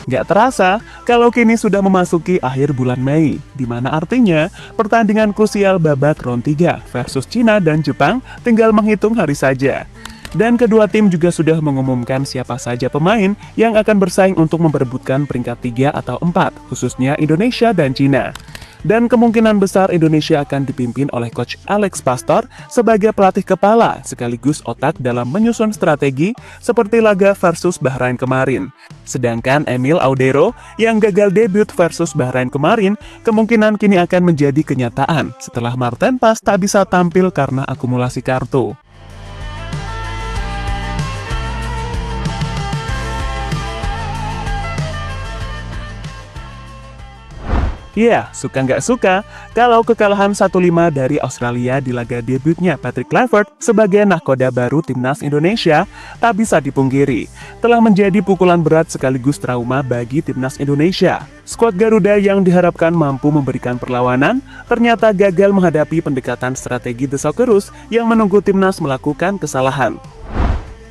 Gak terasa, kalau kini sudah memasuki akhir bulan Mei, di mana artinya pertandingan krusial babak round 3 versus Cina dan Jepang tinggal menghitung hari saja. Dan kedua tim juga sudah mengumumkan siapa saja pemain yang akan bersaing untuk memperebutkan peringkat 3 atau 4, khususnya Indonesia dan Cina. Dan kemungkinan besar Indonesia akan dipimpin oleh Coach Alex Pastor sebagai pelatih kepala sekaligus otak dalam menyusun strategi seperti laga versus Bahrain kemarin. Sedangkan Emil Audero yang gagal debut versus Bahrain kemarin kemungkinan kini akan menjadi kenyataan setelah Marten Pas tak bisa tampil karena akumulasi kartu. Ya, suka nggak suka, kalau kekalahan 1-5 dari Australia di laga debutnya Patrick Kluivert sebagai nahkoda baru Timnas Indonesia tak bisa dipungkiri, telah menjadi pukulan berat sekaligus trauma bagi Timnas Indonesia. Skuad Garuda yang diharapkan mampu memberikan perlawanan, ternyata gagal menghadapi pendekatan strategi The Socceroos yang menunggu Timnas melakukan kesalahan.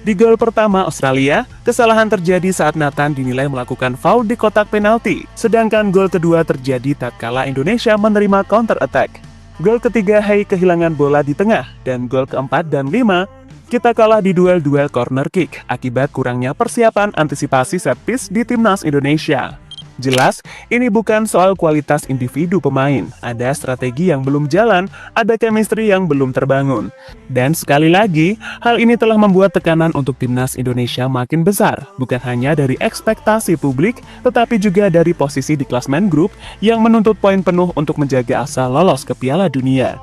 Di gol pertama Australia, kesalahan terjadi saat Nathan dinilai melakukan foul di kotak penalti, sedangkan gol kedua terjadi tatkala Indonesia menerima counter attack. Gol ketiga Hey kehilangan bola di tengah, dan gol keempat dan 5, kita kalah di duel-duel corner kick akibat kurangnya persiapan antisipasi set piece di Timnas Indonesia. Jelas, ini bukan soal kualitas individu pemain, ada strategi yang belum jalan, ada chemistry yang belum terbangun. Dan sekali lagi, hal ini telah membuat tekanan untuk Timnas Indonesia makin besar, bukan hanya dari ekspektasi publik, tetapi juga dari posisi di klasmen grup yang menuntut poin penuh untuk menjaga asa lolos ke Piala Dunia.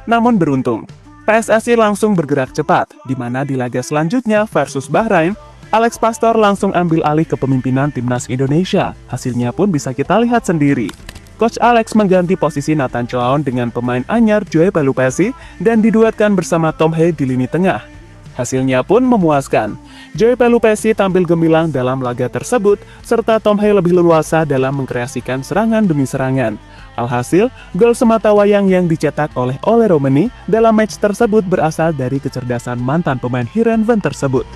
Namun beruntung, PSSI langsung bergerak cepat, di mana di laga selanjutnya versus Bahrain, Alex Pastor langsung ambil alih kepemimpinan Timnas Indonesia. Hasilnya pun bisa kita lihat sendiri. Coach Alex mengganti posisi Nathan Choaon dengan pemain anyar Joey Pelupessy dan diduetkan bersama Tom Hey di lini tengah. Hasilnya pun memuaskan. Joey Pelupessy tampil gemilang dalam laga tersebut, serta Tom Hey lebih leluasa dalam mengkreasikan serangan demi serangan. Alhasil, gol sematawayang yang dicetak oleh Ole Romeni dalam match tersebut berasal dari kecerdasan mantan pemain Heerenveen tersebut.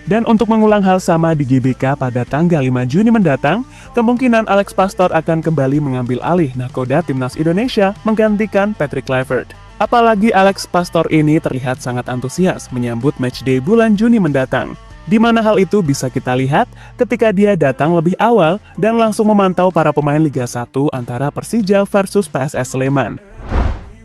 Dan untuk mengulang hal sama di GBK pada tanggal 5 Juni mendatang, kemungkinan Alex Pastor akan kembali mengambil alih nahkoda Timnas Indonesia menggantikan Patrick Kluivert. Apalagi Alex Pastor ini terlihat sangat antusias menyambut matchday bulan Juni mendatang. Di mana hal itu bisa kita lihat ketika dia datang lebih awal dan langsung memantau para pemain Liga 1 antara Persija versus PSS Sleman.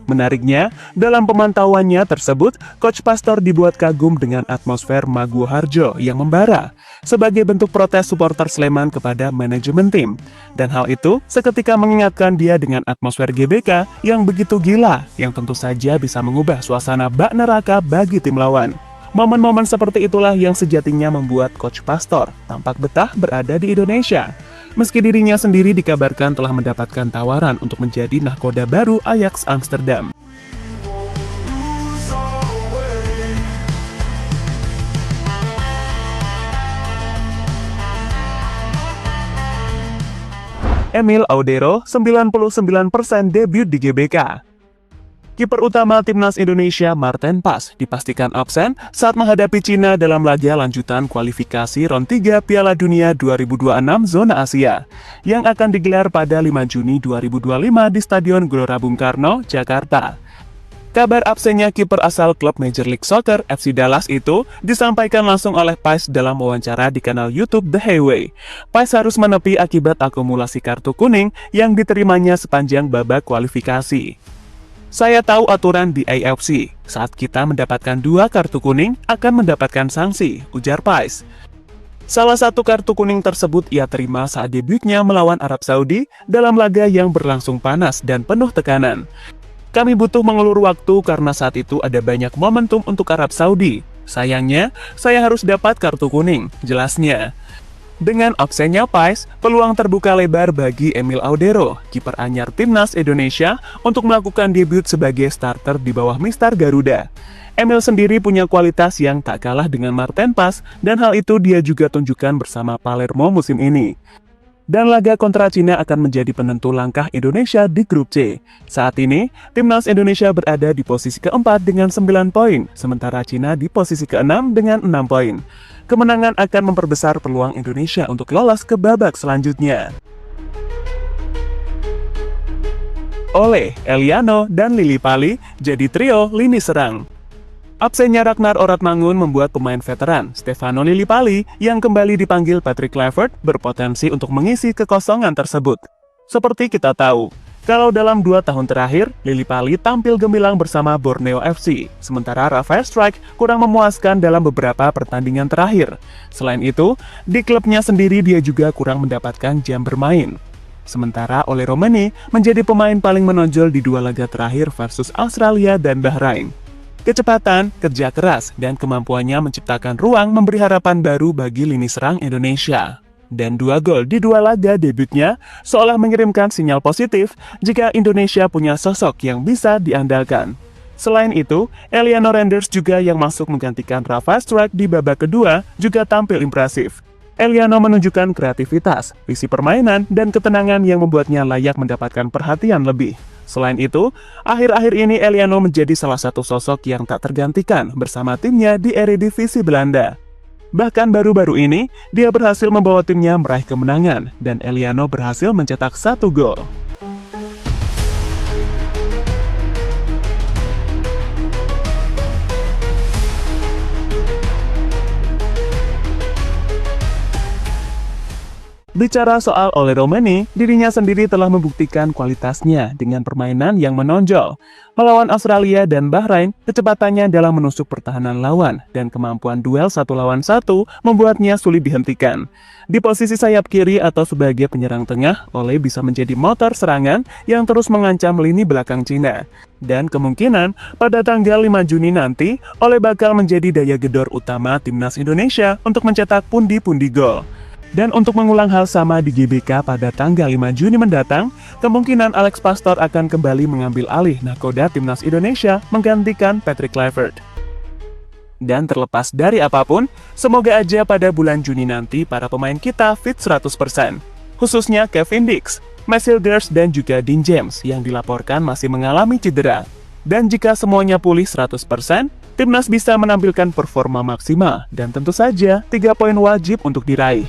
Menariknya, dalam pemantauannya tersebut, Coach Pastor dibuat kagum dengan atmosfer Maguwo Harjo yang membara, sebagai bentuk protes supporter Sleman kepada manajemen tim. Dan hal itu seketika mengingatkan dia dengan atmosfer GBK yang begitu gila, yang tentu saja bisa mengubah suasana bak neraka bagi tim lawan. Momen-momen seperti itulah yang sejatinya membuat Coach Pastor tampak betah berada di Indonesia. Meski dirinya sendiri dikabarkan telah mendapatkan tawaran untuk menjadi nahkoda baru Ajax Amsterdam. Emil Audero, 99% debut di GBK. Kiper utama Timnas Indonesia Marten Pas dipastikan absen saat menghadapi Cina dalam laga lanjutan kualifikasi round 3 Piala Dunia 2026 zona Asia yang akan digelar pada 5 Juni 2025 di Stadion Gelora Bung Karno, Jakarta. Kabar absennya kiper asal klub Major League Soccer FC Dallas itu disampaikan langsung oleh Pais dalam wawancara di kanal YouTube The Highway. Pais harus menepi akibat akumulasi kartu kuning yang diterimanya sepanjang babak kualifikasi. Saya tahu aturan di AFC, saat kita mendapatkan 2 kartu kuning akan mendapatkan sanksi, ujar Pais. Salah satu kartu kuning tersebut ia terima saat debutnya melawan Arab Saudi dalam laga yang berlangsung panas dan penuh tekanan. Kami butuh mengulur waktu karena saat itu ada banyak momentum untuk Arab Saudi. Sayangnya, saya harus dapat kartu kuning, jelasnya. Dengan absennya Pais, peluang terbuka lebar bagi Emil Audero, kiper anyar timnas Indonesia, untuk melakukan debut sebagai starter di bawah Mister Garuda. Emil sendiri punya kualitas yang tak kalah dengan Marten Pas, dan hal itu dia juga tunjukkan bersama Palermo musim ini. Dan laga kontra Cina akan menjadi penentu langkah Indonesia di grup C. Saat ini, timnas Indonesia berada di posisi keempat dengan 9 poin, sementara Cina di posisi keenam dengan 6 poin. Kemenangan akan memperbesar peluang Indonesia untuk lolos ke babak selanjutnya. Ole, Eliano, dan Lili Pali jadi trio lini serang. Absennya Ragnar Oratmangun membuat pemain veteran Stefano Lillipali yang kembali dipanggil Patrick Kluivert berpotensi untuk mengisi kekosongan tersebut. Seperti kita tahu, kalau dalam 2 tahun terakhir, Lillipali tampil gemilang bersama Borneo FC, sementara Rafael Strijk kurang memuaskan dalam beberapa pertandingan terakhir. Selain itu, di klubnya sendiri dia juga kurang mendapatkan jam bermain. Sementara Ole Romani menjadi pemain paling menonjol di 2 laga terakhir versus Australia dan Bahrain. Kecepatan, kerja keras, dan kemampuannya menciptakan ruang memberi harapan baru bagi lini serang Indonesia. Dan 2 gol di 2 laga debutnya seolah mengirimkan sinyal positif jika Indonesia punya sosok yang bisa diandalkan. Selain itu, Eliano Renders juga yang masuk menggantikan Rafael Strijk di babak kedua juga tampil impresif. Eliano menunjukkan kreativitas, visi permainan, dan ketenangan yang membuatnya layak mendapatkan perhatian lebih. Selain itu, akhir-akhir ini Eliano menjadi salah satu sosok yang tak tergantikan bersama timnya di Eredivisie Belanda. Bahkan baru-baru ini, dia berhasil membawa timnya meraih kemenangan, dan Eliano berhasil mencetak 1 gol. Bicara soal Ole Romani, dirinya sendiri telah membuktikan kualitasnya dengan permainan yang menonjol. Melawan Australia dan Bahrain, kecepatannya dalam menusuk pertahanan lawan dan kemampuan duel 1 lawan 1 membuatnya sulit dihentikan. Di posisi sayap kiri atau sebagai penyerang tengah, Ole bisa menjadi motor serangan yang terus mengancam lini belakang Cina. Dan kemungkinan pada tanggal 5 Juni nanti, Ole bakal menjadi daya gedor utama timnas Indonesia untuk mencetak pundi-pundi gol. Dan untuk mengulang hal sama di GBK pada tanggal 5 Juni mendatang, kemungkinan Alex Pastor akan kembali mengambil alih nahkoda timnas Indonesia menggantikan Patrick Kluivert. Dan terlepas dari apapun, semoga aja pada bulan Juni nanti para pemain kita fit 100%. Khususnya Kevin Dix, Marcel Gers, dan juga Dean James yang dilaporkan masih mengalami cedera. Dan jika semuanya pulih 100%, timnas bisa menampilkan performa maksimal dan tentu saja 3 poin wajib untuk diraih.